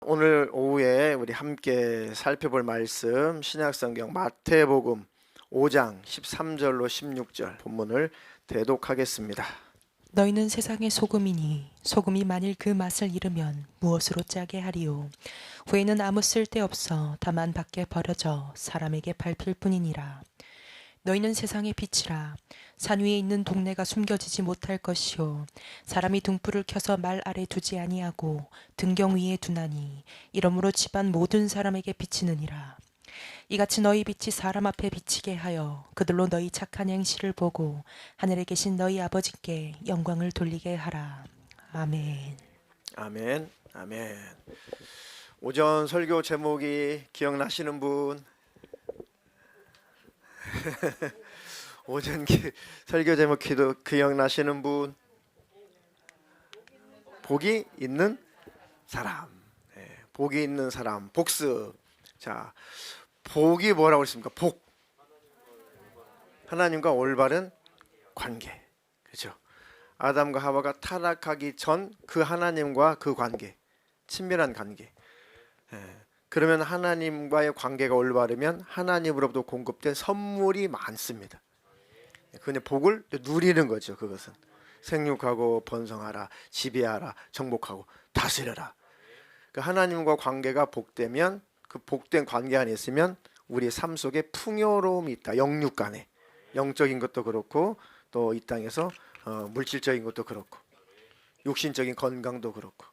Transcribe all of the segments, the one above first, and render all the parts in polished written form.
오늘 오후에 우리 함께 살펴볼 말씀 신약성경 마태복음 5장 13절로 16절 본문을 대독하겠습니다. 너희는 세상의 소금이니 소금이 만일 그 맛을 잃으면 무엇으로 짜게 하리요. 후에는 아무 쓸데없어 다만 밖에 버려져 사람에게 밟힐 뿐이니라. 너희는 세상의 빛이라. 산 위에 있는 동네가 숨겨지지 못할 것이요 사람이 등불을 켜서 말 아래 두지 아니하고 등경 위에 두나니 이러므로 집안 모든 사람에게 비치느니라. 이같이 너희 빛이 사람 앞에 비치게 하여 그들로 너희 착한 행실을 보고 하늘에 계신 너희 아버지께 영광을 돌리게 하라. 아멘. 아멘. 아멘. 오전 설교 제목이 기억나시는 분? 오전 설교 제목 기억나시는 분? 복이 있는 사람. 복이 있는 사람. 복습. 자, 복이 뭐라고 했습니까? 복. 하나님과 올바른 관계. 그렇죠? 아담과 하와가 타락하기 전 그 하나님과 그 관계, 친밀한 관계. 그러면 하나님과의 관계가 올바르면 하나님으로부터 공급된 선물이 많습니다. 그냥 복을 누리는 거죠. 그것은 생육하고 번성하라, 지배하라, 정복하고 다스려라. 하나님과 관계가 복되면 그 복된 관계 안에 있으면 우리 삶 속에 풍요로움이 있다. 영육 간에 영적인 것도 그렇고 또 이 땅에서 물질적인 것도 그렇고 육신적인 건강도 그렇고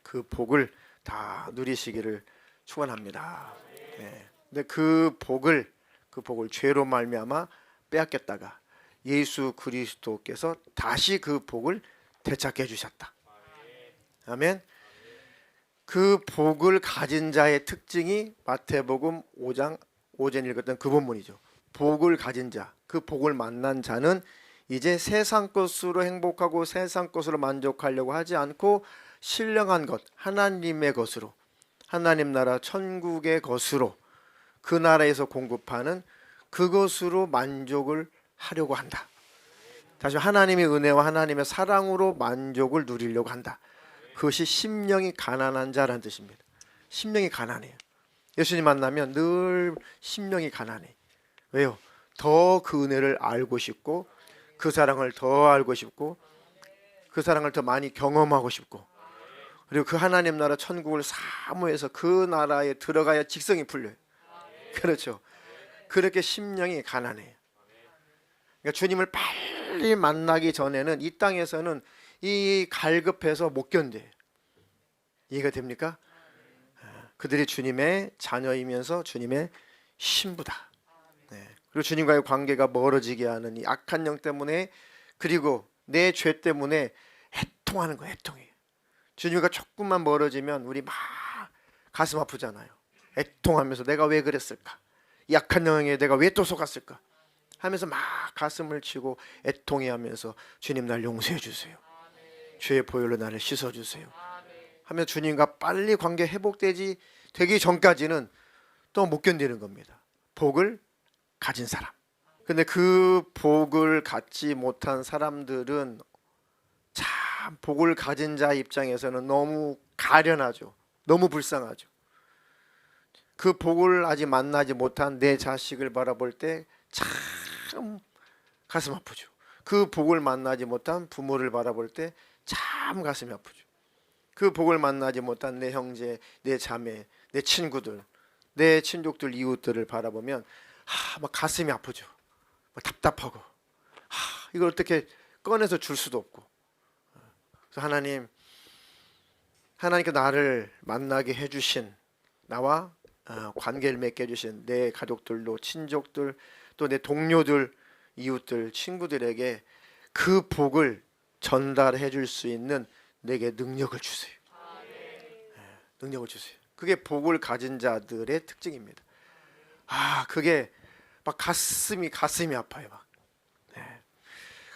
그 복을 다 누리시기를 축원합니다. 근데 그 복을 죄로 말미암아 빼앗겼다가 예수 그리스도께서 다시 그 복을 되찾게 해주셨다. 아멘. 그 복을 가진 자의 특징이 마태복음 5장 5절 읽었던 그 본문이죠. 복을 가진 자, 그 복을 만난 자는 이제 세상 것으로 행복하고 세상 것으로 만족하려고 하지 않고 신령한 것, 하나님의 것으로, 하나님 나라 천국의 것으로, 그 나라에서 공급하는 그것으로 만족을 하려고 한다. 다시 하나님의 은혜와 하나님의 사랑으로 만족을 누리려고 한다. 그것이 심령이 가난한 자라는 뜻입니다. 심령이 가난해요. 예수님 만나면 늘 심령이 가난해. 왜요? 더 그 은혜를 알고 싶고 그 사랑을 더 알고 싶고 그 사랑을 더 많이 경험하고 싶고 그리고 그 하나님 나라 천국을 사모해서 그 나라에 들어가야 직성이 풀려요. 그렇죠. 그렇게 심령이 가난해요. 그러니까 주님을 빨리 만나기 전에는 이 땅에서는 이 갈급해서 못 견뎌요. 이해가 됩니까? 그들이 주님의 자녀이면서 주님의 신부다. 그리고 주님과의 관계가 멀어지게 하는 이 악한 영 때문에 그리고 내 죄 때문에 애통하는 거예요. 애통해요. 주님과 조금만 멀어지면 우리 막 가슴 아프잖아요. 애통하면서 내가 왜 그랬을까? 이 악한 영에 내가 왜 또 속았을까? 하면서 막 가슴을 치고 애통해하면서 주님 날 용서해 주세요. 죄의 보혈로 나를 씻어 주세요. 하면 주님과 빨리 관계 회복되기 전까지는 또 못 견디는 겁니다. 복을 가진 사람. 근데 그 복을 갖지 못한 사람들은 참 복을 가진 자 입장에서는 너무 가련하죠. 너무 불쌍하죠. 그 복을 아직 만나지 못한 내 자식을 바라볼 때 참 가슴 아프죠. 그 복을 만나지 못한 부모를 바라볼 때 참 가슴이 아프죠. 그 복을 만나지 못한 내 형제, 내 자매, 내 친구들, 내 친족들, 이웃들을 바라보면 막 가슴이 아프죠. 막 답답하고 이걸 어떻게 꺼내서 줄 수도 없고. 그래서 하나님께 나를 만나게 해주신 나와 관계를 맺게 해주신 내 가족들도 친족들 또 내 동료들 이웃들 친구들에게 그 복을 전달해 줄 수 있는 내게 능력을 주세요. 능력을 주세요. 그게 복을 가진 자들의 특징입니다. 그게 막 가슴이 아파요. 막.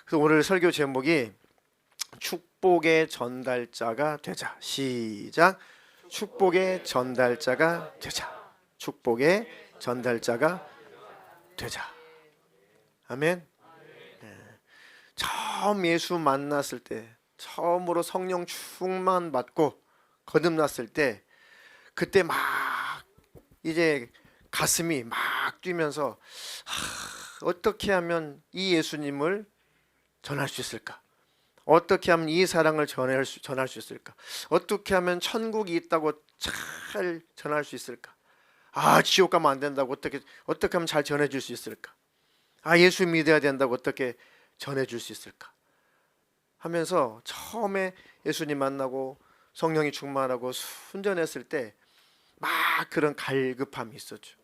그래서 오늘 설교 제목이 축복의 전달자가 되자. 시작. 축복의 전달자가 되자. 축복의 전달자가 되자. 아멘. 처음 예수 만났을 때, 처음으로 성령 충만 받고 거듭났을 때, 그때 막 이제 가슴이 막 뛰면서 어떻게 하면 이 예수님을 전할 수 있을까? 어떻게 하면 이 사랑을 전할 수 있을까? 어떻게 하면 천국이 있다고 잘 전할 수 있을까? 지옥 가면 안 된다고 어떻게 하면 잘 전해줄 수 있을까? 예수 믿어야 된다고 어떻게 전해줄 수 있을까? 하면서 처음에 예수님 만나고 성령이 충만하고 순전했을 때 막 그런 갈급함이 있었죠.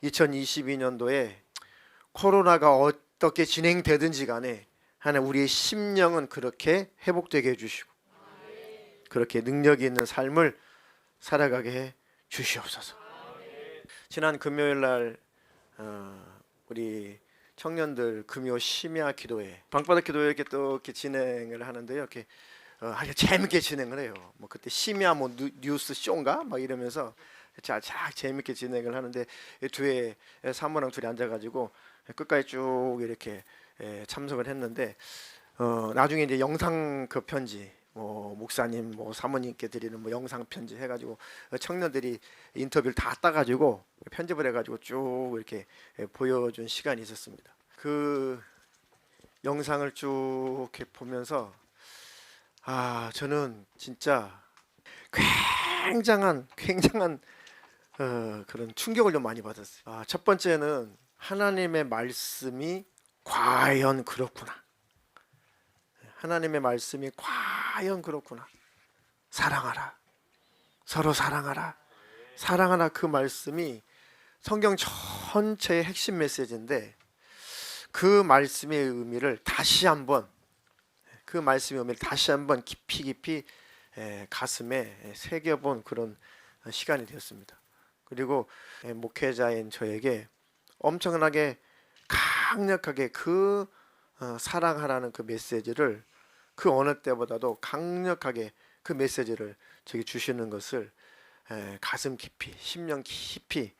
2022년도에 코로나가 어떻게 진행되든지 간에 하나님 우리의 심령은 그렇게 회복되게 해주시고 그렇게 능력이 있는 삶을 살아가게 해 주시옵소서. 지난 금요일 날 우리 청년들 금요 심야 기도회, 방바닥 기도회 이렇게 또 이렇게 진행을 하는데요. 이렇게 아주 재밌게 진행을 해요. 뭐 그때 심야 뭐 뉴스 쇼인가 막 이러면서 자 재밌게 진행을 하는데 뒤에 사모랑 둘이 앉아가지고 끝까지 쭉 이렇게 참석을 했는데 나중에 이제 영상 그 편지 뭐 목사님 뭐 사모님께 드리는 뭐 영상 편지 해가지고 청년들이 인터뷰를 다 따가지고 편집을 해가지고 쭉 이렇게 보여준 시간이 있었습니다. 그 영상을 쭉 이렇게 보면서 저는 진짜 굉장한 그런 충격을 좀 많이 받았어요. 첫 번째는 하나님의 말씀이 과연 그렇구나. 하나님의 말씀이 과연 그렇구나. 사랑하라. 서로 사랑하라. 사랑하라 그 말씀이 성경 전체의 핵심 메시지인데 그 말씀의 의미를 다시 한번 깊이 가슴에 새겨본 그런 시간이 되었습니다. 그리고 목회자인 저에게 엄청나게 강력하게 그 사랑하라는 그 메시지를 그 어느 때보다도 강력하게 그 메시지를 저기 주시는 것을 가슴 깊이 심령 깊이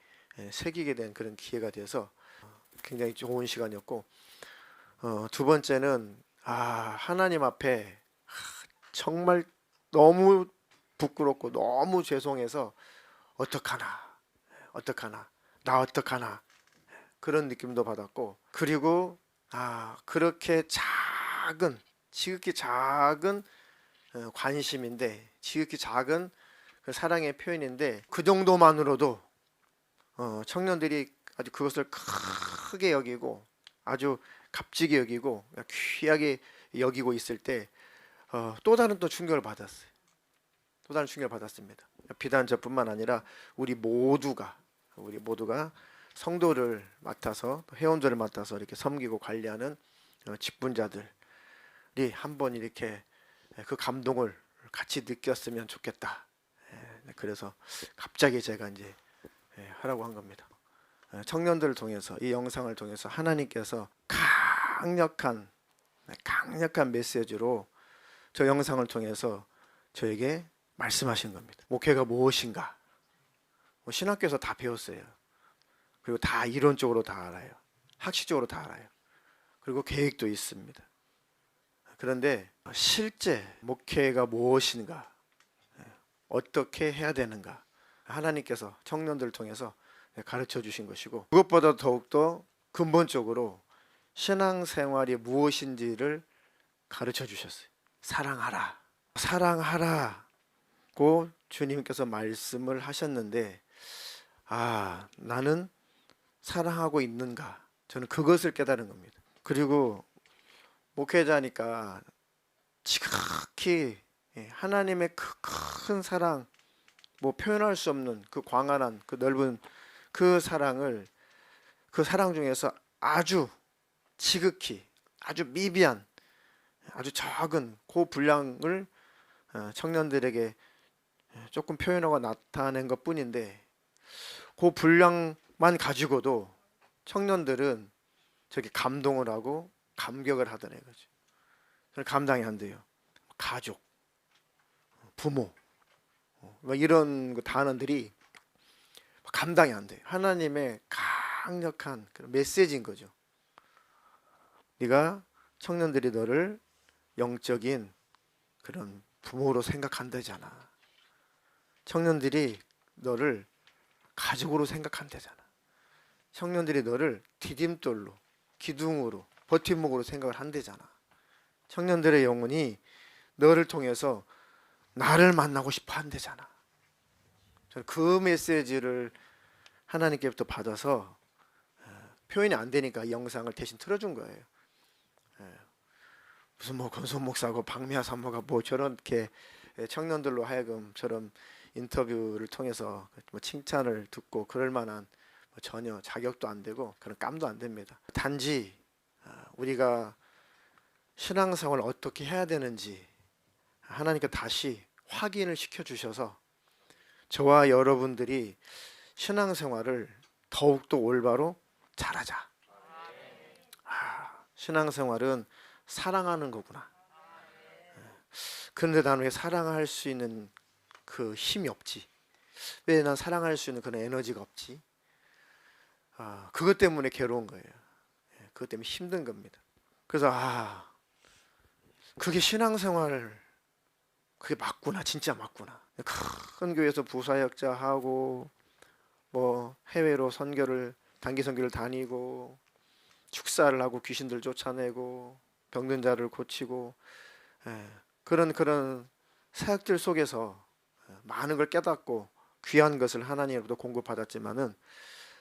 새기게 된 그런 기회가 되어서 굉장히 좋은 시간이었고 두 번째는 하나님 앞에 정말 너무 부끄럽고 너무 죄송해서 어떡하나 나 어떡하나 그런 느낌도 받았고 그리고 그렇게 지극히 작은 관심인데 지극히 작은 그 사랑의 표현인데 그 정도만으로도 청년들이 아주 그것을 크게 여기고 아주 값지게 여기고 귀하게 여기고 있을 때 또 다른 충격을 받았어요. 또 다른 충격을 받았습니다. 비단 저뿐만 아니라 우리 모두가 성도를 맡아서 회원들을 맡아서 이렇게 섬기고 관리하는 직분자들이 한번 이렇게 그 감동을 같이 느꼈으면 좋겠다. 그래서 갑자기 제가 이제 하라고 한 겁니다. 청년들을 통해서 이 영상을 통해서 하나님께서 강력한 메시지로 저 영상을 통해서 저에게 말씀하신 겁니다. 목회가 무엇인가? 신학교에서 다 배웠어요. 그리고 다 이론적으로 다 알아요. 학식적으로 다 알아요. 그리고 계획도 있습니다. 그런데 실제 목회가 무엇인가? 어떻게 해야 되는가? 하나님께서 청년들을 통해서 가르쳐 주신 것이고 그것보다 더욱더 근본적으로 신앙생활이 무엇인지를 가르쳐 주셨어요. 사랑하라고 주님께서 말씀을 하셨는데 나는 사랑하고 있는가? 저는 그것을 깨달은 겁니다. 그리고 목회자니까 지극히 하나님의 그 큰 사랑 뭐 표현할 수 없는 그 광활한 그 넓은 그 사랑 중에서 아주 지극히 아주 미비한 아주 작은 그 분량을 청년들에게 조금 표현하고 나타낸 것 뿐인데 그 분량만 가지고도 청년들은 저기 감동을 하고 감격을 하더래 거죠. 저는 감당이 안 돼요. 가족, 부모 이런 단어들이 감당이 안 돼요. 하나님의 강력한 그런 메시지인 거죠. 네가 청년들이 너를 영적인 그런 부모로 생각한다잖아. 청년들이 너를 가족으로 생각한다잖아. 청년들이 너를 디딤돌로, 기둥으로, 버팀목으로 생각을 한대잖아. 청년들의 영혼이 너를 통해서 나를 만나고 싶어 한대잖아. 저는 그 메시지를 하나님께부터 받아서 표현이 안 되니까 이 영상을 대신 틀어준 거예요. 무슨 뭐 권순 목사고 박미아 산모가 뭐 저렇게 청년들로 하여금 저런 인터뷰를 통해서 뭐 칭찬을 듣고 그럴 만한 뭐 전혀 자격도 안 되고 그런 깜도 안 됩니다. 단지 우리가 신앙생활을 어떻게 해야 되는지 하나님께 다시 확인을 시켜주셔서 저와 여러분들이 신앙생활을 더욱더 올바로 잘하자. 신앙생활은 사랑하는 거구나. 그런데 나는 왜 사랑할 수 있는 그 힘이 없지? 왜 난 사랑할 수 있는 그런 에너지가 없지? 그것 때문에 괴로운 거예요. 그것 때문에 힘든 겁니다. 그래서 그게 신앙생활, 그게 맞구나, 진짜 맞구나. 큰 교회에서 부사역자 하고 뭐 해외로 선교를 단기 선교를 다니고 축사를 하고 귀신들 쫓아내고 병든 자를 고치고 그런 사역들 속에서 많은 걸 깨닫고 귀한 것을 하나님으로부터 공급받았지만은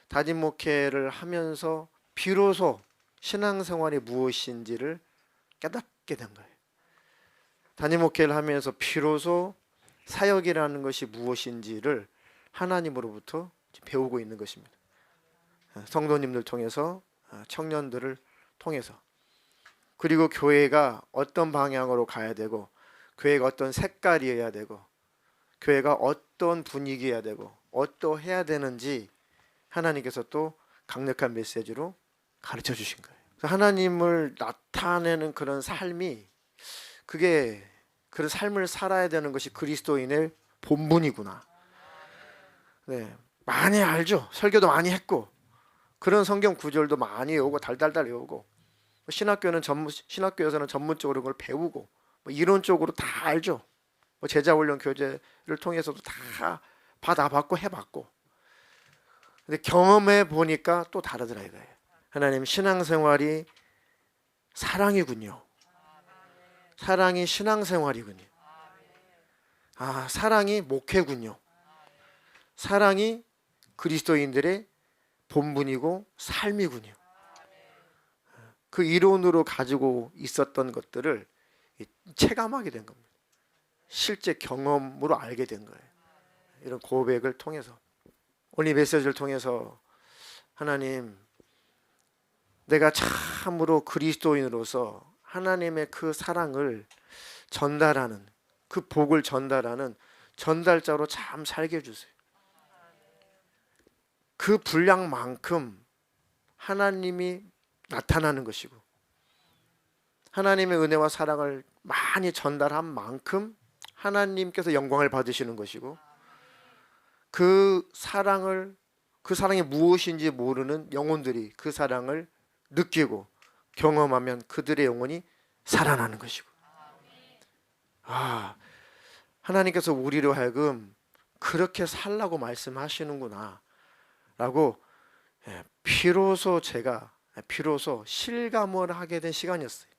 단임 목회를 하면서 비로소 신앙생활이 무엇인지를 깨닫게 된 거예요. 단임 목회를 하면서 비로소 사역이라는 것이 무엇인지를 하나님으로부터 배우고 있는 것입니다. 성도님들 통해서, 청년들을 통해서, 그리고 교회가 어떤 방향으로 가야 되고, 교회가 어떤 색깔이어야 되고, 교회가 어떤 분위기여야 되고, 어떠해야 되는지 하나님께서 또 강력한 메시지로 가르쳐 주신 거예요. 하나님을 나타내는 그런 삶이, 그게 그런 삶을 살아야 되는 것이 그리스도인의 본분이구나. 네, 많이 알죠. 설교도 많이 했고 그런 성경 구절도 많이 외우고 달달달 외우고 신학교에서는 전문적으로 그걸 배우고 뭐 이론적으로 다 알죠. 뭐 제자훈련 교재를 통해서도 다 받아봤고 해봤고, 근데 경험해 보니까 또 다르더라 이거예요. 하나님, 신앙생활이 사랑이군요. 사랑이 신앙생활이군요. 사랑이 목회군요. 사랑이 그리스도인들의 본분이고 삶이군요. 그 이론으로 가지고 있었던 것들을 체감하게 된 겁니다. 실제 경험으로 알게 된 거예요. 이런 고백을 통해서, 오늘 이 메시지를 통해서 하나님, 내가 참으로 그리스도인으로서 하나님의 그 사랑을 전달하는, 그 복을 전달하는 전달자로 참 살게 해주세요. 그 분량만큼 하나님이 나타나는 것이고, 하나님의 은혜와 사랑을 많이 전달한 만큼 하나님께서 영광을 받으시는 것이고, 그 사랑이 무엇인지 모르는 영혼들이 그 사랑을 느끼고 경험하면 그들의 영혼이 살아나는 것이고, 하나님께서 우리로 하여금 그렇게 살라고 말씀하시는구나 라고 비로소 실감을 하게 된 시간이었어요.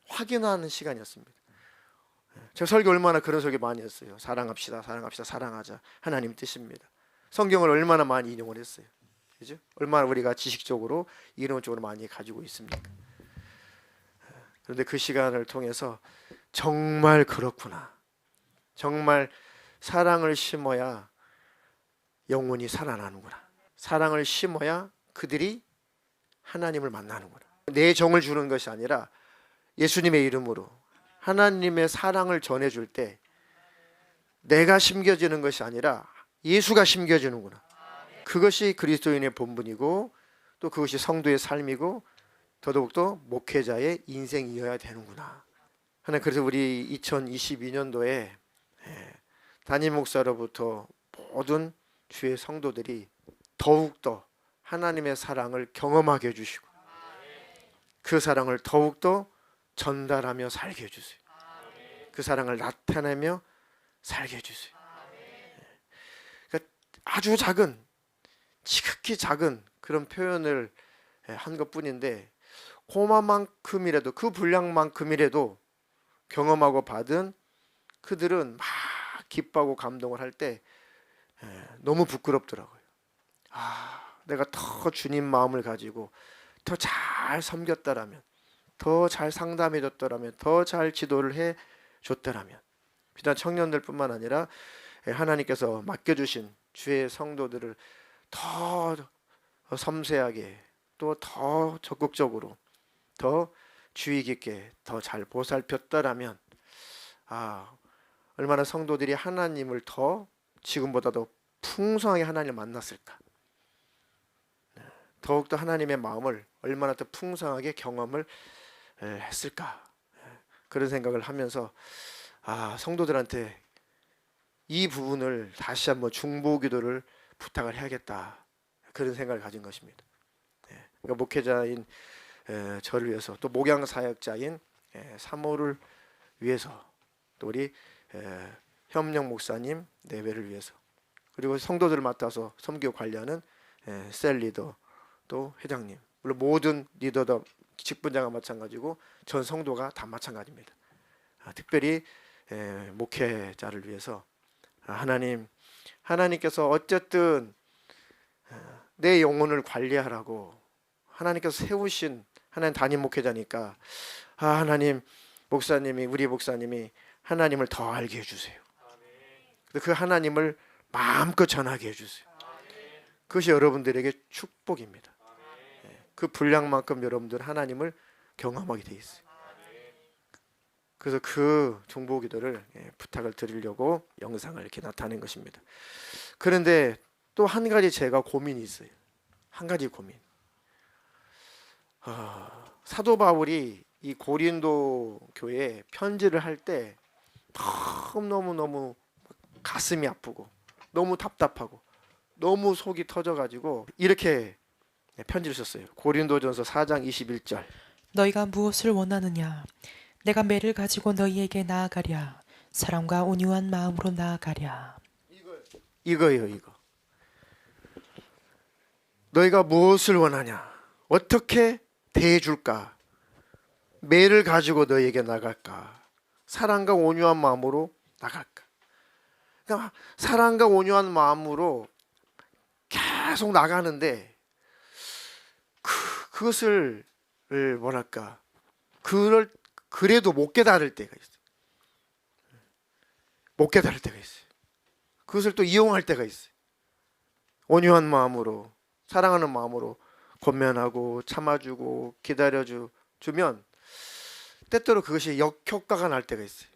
확인하는 시간이었습니다. 제가 설교 얼마나 그런 설교 많이 했어요. 사랑합시다, 사랑합시다, 사랑하자, 하나님 뜻입니다. 성경을 얼마나 많이 인용을 했어요. 그죠? 얼마나 우리가 지식적으로 이론적으로 많이 가지고 있습니까? 그런데 그 시간을 통해서 정말 그렇구나, 정말 사랑을 심어야 영혼이 살아나는구나, 사랑을 심어야 그들이 하나님을 만나는구나. 내 정을 주는 것이 아니라 예수님의 이름으로 하나님의 사랑을 전해줄 때 내가 심겨지는 것이 아니라 예수가 심겨지는구나. 그것이 그리스도인의 본분이고, 또 그것이 성도의 삶이고, 더더욱더 목회자의 인생이어야 되는구나. 하나님, 그래서 우리 2022년도에 담임 목사로부터 모든 주의 성도들이 더욱더 하나님의 사랑을 경험하게 해주시고, 그 사랑을 더욱더 전달하며 살게 해주세요. 그 사랑을 나타내며 살게 해주세요. 그러니까 아주 작은, 지극히 작은 그런 표현을 한 것뿐인데, 그만큼이라도, 그 분량만큼이라도 경험하고 받은 그들은 막 기뻐하고 감동을 할 때 너무 부끄럽더라고요. 내가 더 주님 마음을 가지고 더 잘 섬겼더라면, 더 잘 상담해 줬더라면, 더 잘 지도를 해 줬더라면, 비단 청년들뿐만 아니라 하나님께서 맡겨주신 주의 성도들을 더 섬세하게, 또 더 적극적으로, 더 주의 깊게 더 잘 보살폈더라면, 얼마나 성도들이 하나님을 더 지금보다도 풍성하게 하나님을 만났을까. 더욱더 하나님의 마음을 얼마나 더 풍성하게 경험을 했을까. 그런 생각을 하면서 성도들한테 이 부분을 다시 한번 중보기도를 부탁을 해야겠다, 그런 생각을 가진 것입니다. 그러니까 목회자인 저를 위해서, 또 목양 사역자인 사모를 위해서, 또 우리 현명 목사님 내외를 위해서, 그리고 성도들을 맡아서 섬기고 관리하는 셀 리더, 또 회장님, 물론 모든 리더도 직분자가 마찬가지고 전 성도가 다 마찬가지입니다. 특별히 목회자를 위해서 하나님께서 어쨌든 내 영혼을 관리하라고 하나님께서 세우신 하나님 담임 목회자니까, 하나님 목사님이, 우리 목사님이 하나님을 더 알게 해주세요. 그 하나님을 마음껏 전하게 해주세요. 그것이 여러분들에게 축복입니다. 그 분량만큼 여러분들 하나님을 경험하게 돼 있어요. 그래서 그 중보기도를 부탁을 드리려고 영상을 이렇게 나타낸 것입니다. 그런데 또 한 가지 제가 고민이 있어요. 한 가지 고민. 사도 바울이 이 고린도 교회에 편지를 할 때 너무너무 가슴이 아프고 너무 답답하고 너무 속이 터져가지고 이렇게 편지를 썼어요. 고린도전서 4장 21절. 너희가 무엇을 원하느냐? 내가 매를 가지고 너희에게 나아가랴. 사랑과 온유한 마음으로 나아가랴. 이거예요, 이거. 너희가 무엇을 원하냐? 어떻게 대해줄까? 매를 가지고 너희에게 나갈까? 사랑과 온유한 마음으로 나갈까? 그러니까 사랑과 온유한 마음으로 계속 나가는데 그것을 뭐랄까, 그래도 못 깨달을 때가 있어요. 못 깨달을 때가 있어요. 그것을 또 이용할 때가 있어요. 온유한 마음으로, 사랑하는 마음으로 권면하고 참아주고 기다려주면 때때로 그것이 역효과가 날 때가 있어요.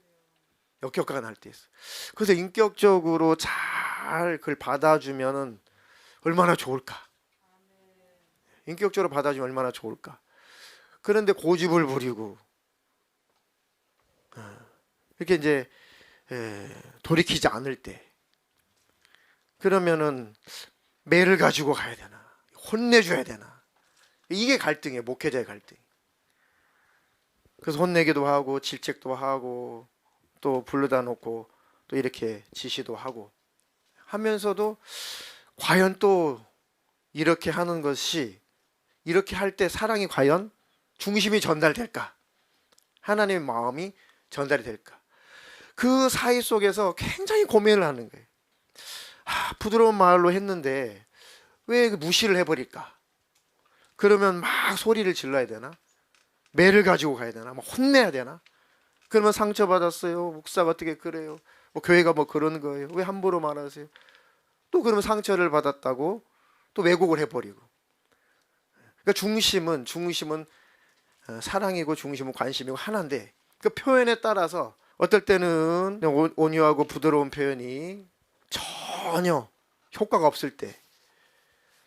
역효과가 날 때 있어요. 그래서 인격적으로 잘 그걸 받아주면은 얼마나 좋을까. 인격적으로 받아주면 얼마나 좋을까. 그런데 고집을 부리고 이렇게 이제 돌이키지 않을 때, 그러면은 매를 가지고 가야 되나, 혼내줘야 되나, 이게 갈등이에요. 목회자의 갈등. 그래서 혼내기도 하고 질책도 하고 또 불러다 놓고 또 이렇게 지시도 하고 하면서도 과연 또 이렇게 하는 것이, 이렇게 할 때 사랑이 과연 중심이 전달될까? 하나님의 마음이 전달이 될까? 그 사이 속에서 굉장히 고민을 하는 거예요. 부드러운 말로 했는데 왜 무시를 해버릴까? 그러면 막 소리를 질러야 되나? 매를 가지고 가야 되나? 막 혼내야 되나? 그러면 상처받았어요. 목사가 어떻게 그래요? 뭐 교회가 뭐 그런 거예요. 왜 함부로 말하세요? 또 그러면 상처를 받았다고 또 왜곡을 해버리고. 그러니까 중심은 사랑이고 중심은 관심이고 하나인데, 그 표현에 따라서 어떨 때는 온유하고 부드러운 표현이 전혀 효과가 없을 때,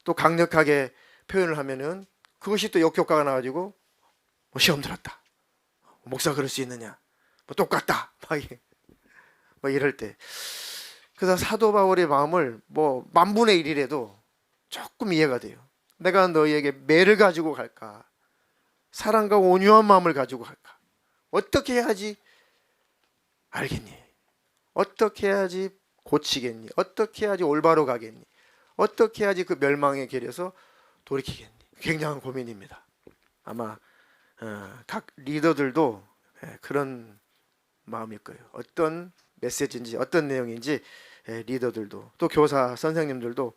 또 강력하게 표현을 하면은 그것이 또 역효과가 나가지고 뭐 시험 들었다, 목사 그럴 수 있느냐, 뭐 똑같다, 막 이럴 때. 그래서 사도 바울의 마음을 뭐 10,000분의 1이라도 조금 이해가 돼요. 내가 너희에게 매를 가지고 갈까? 사랑과 온유한 마음을 가지고 갈까? 어떻게 해야지 알겠니? 어떻게 해야지 고치겠니? 어떻게 해야지 올바로 가겠니? 어떻게 해야지 그 멸망의 길에서 돌이키겠니? 굉장한 고민입니다. 아마 각 리더들도 그런 마음일 거예요. 어떤 메시지인지 어떤 내용인지 리더들도 또 교사 선생님들도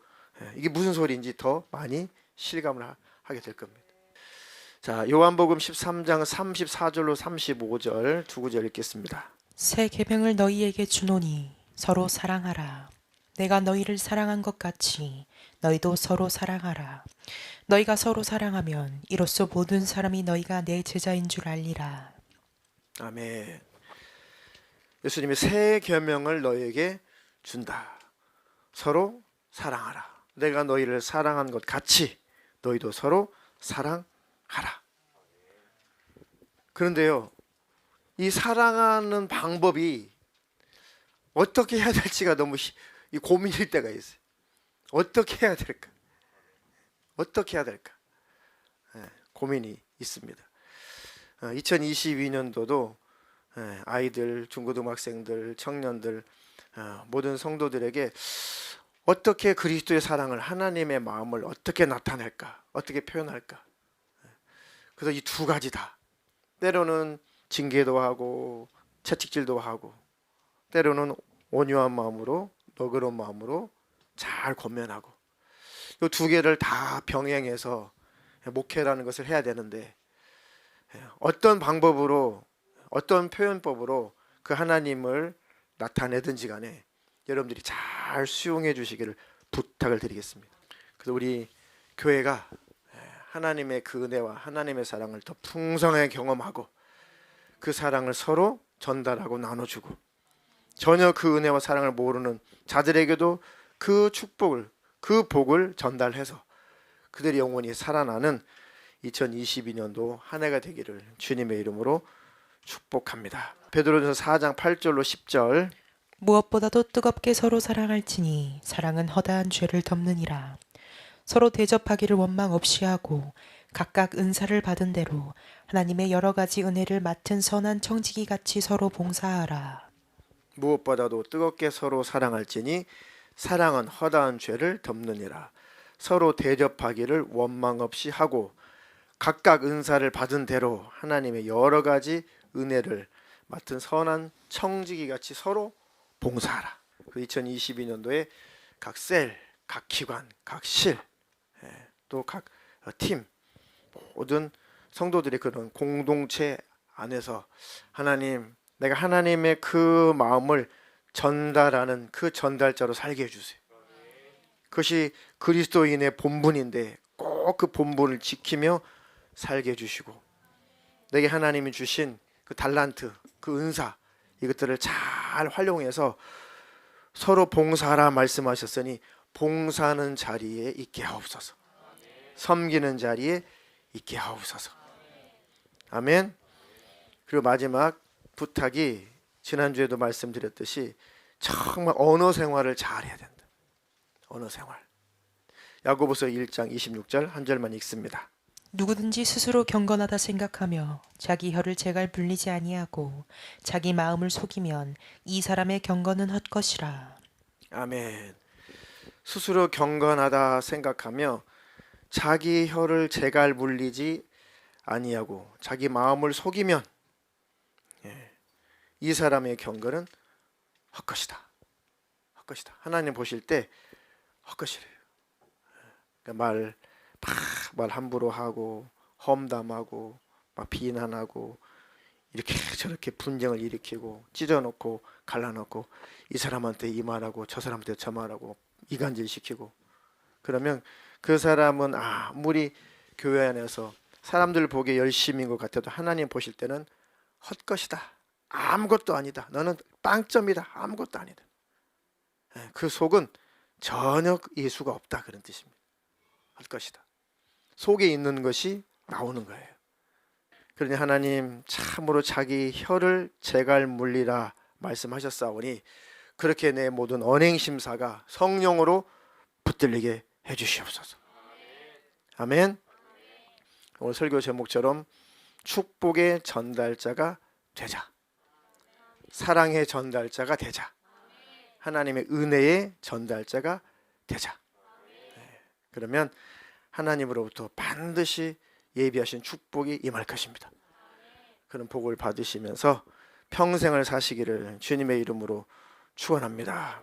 이게 무슨 소리인지 더 많이 실감을 하게 될 겁니다. 자, 요한복음 13장 34절로 35절 두 구절 읽겠습니다. 새 계명을 너희에게 주노니 서로 사랑하라. 내가 너희를 사랑한 것 같이 너희도 서로 사랑하라. 너희가 서로 사랑하면 이로써 모든 사람이 너희가 내 제자인 줄 알리라. 아멘. 예수님이 새 계명을 너희에게 준다. 서로 사랑하라. 내가 너희를 사랑한 것 같이 너희도 서로 사랑하라. 그런데요, 이 사랑하는 방법이 어떻게 해야 될지가 너무 고민일 때가 있어요. 어떻게 해야 될까? 어떻게 해야 될까? 고민이 있습니다. 2022년도도 아이들, 중고등학생들, 청년들, 모든 성도들에게 어떻게 그리스도의 사랑을, 하나님의 마음을 어떻게 나타낼까? 어떻게 표현할까? 그래서 이 두 가지 다 때로는 징계도 하고 채찍질도 하고 때로는 온유한 마음으로 너그러운 마음으로 잘 권면하고 이 두 개를 다 병행해서 목회라는 것을 해야 되는데 어떤 방법으로 어떤 표현법으로 그 하나님을 나타내든지 간에 여러분들이 잘 수용해 주시기를 부탁을 드리겠습니다. 그래서 우리 교회가 하나님의 그 은혜와 하나님의 사랑을 더 풍성하게 경험하고 그 사랑을 서로 전달하고 나눠주고 전혀 그 은혜와 사랑을 모르는 자들에게도 그 축복을, 그 복을 전달해서 그들이 영원히 살아나는 2022년도 한 해가 되기를 주님의 이름으로 축복합니다. 베드로전서 4장 8절로 10절. 무엇보다도 뜨겁게 서로 사랑할지니 사랑은 허다한 죄를 덮느니라. 서로 대접하기를 원망 없이 하고 각각 은사를 받은 대로 하나님의 여러 가지 은혜를 맡은 선한 청지기 같이 서로 봉사하라. 무엇보다도 뜨겁게 서로 사랑할지니 사랑은 허다한 죄를 덮느니라. 서로 대접하기를 원망 없이 하고 각각 은사를 받은 대로 하나님의 여러 가지 은혜를 맡은 선한 청지기 같이 서로 봉사하라. 그 2022년도에 각 셀, 각 기관, 각 실, 또 각 팀, 모든 성도들의 그런 공동체 안에서 하나님, 내가 하나님의 그 마음을 전달하는 그 전달자로 살게 해주세요. 그것이 그리스도인의 본분인데 꼭 그 본분을 지키며 살게 해주시고 내게 하나님이 주신 그 달란트, 그 은사 이것들을 잘 활용해서 서로 봉사하라 말씀하셨으니 봉사하는 자리에 있게 하옵소서. 섬기는 자리에 있게 하옵소서. 아멘. 그리고 마지막 부탁이 지난주에도 말씀드렸듯이 정말 언어 생활을 잘 해야 된다. 언어 생활. 야고보서 1장 26절 한 절만 읽습니다. 누구든지 스스로 경건하다 생각하며 자기 혀를 제갈 불리지 아니하고 자기 마음을 속이면 이 사람의 경건은 헛것이라. 아멘. 스스로 경건하다 생각하며 자기 혀를 제갈 물리지 아니하고 자기 마음을 속이면 이 사람의 경건은 헛것이다. 헛것이다. 하나님 보실 때 헛것이래요. 그러니까 말 함부로 하고 험담하고 막 비난하고 이렇게 저렇게 분쟁을 일으키고 찢어놓고 갈라놓고 이 사람한테 이 말하고 저 사람한테 저 말하고 이간질 시키고 그러면 그 사람은 아무리 교회 안에서 사람들 보기에 열심인 것 같아도 하나님 보실 때는 헛것이다. 아무것도 아니다. 너는 빵점이다. 아무것도 아니다. 그 속은 전혀 예수가 없다 그런 뜻입니다. 헛것이다. 속에 있는 것이 나오는 거예요. 그러니 하나님 참으로 자기 혀를 제갈 물리라 말씀하셨사오니 그렇게 내 모든 언행심사가 성령으로 붙들리게 해주시옵소서. 아멘. 오늘 설교 제목처럼 축복의 전달자가 되자. 사랑의 전달자가 되자. 하나님의 은혜의 전달자가 되자. 그러면 하나님으로부터 반드시 예비하신 축복이 임할 것입니다. 그런 복을 받으시면서 평생을 사시기를 주님의 이름으로 축원합니다.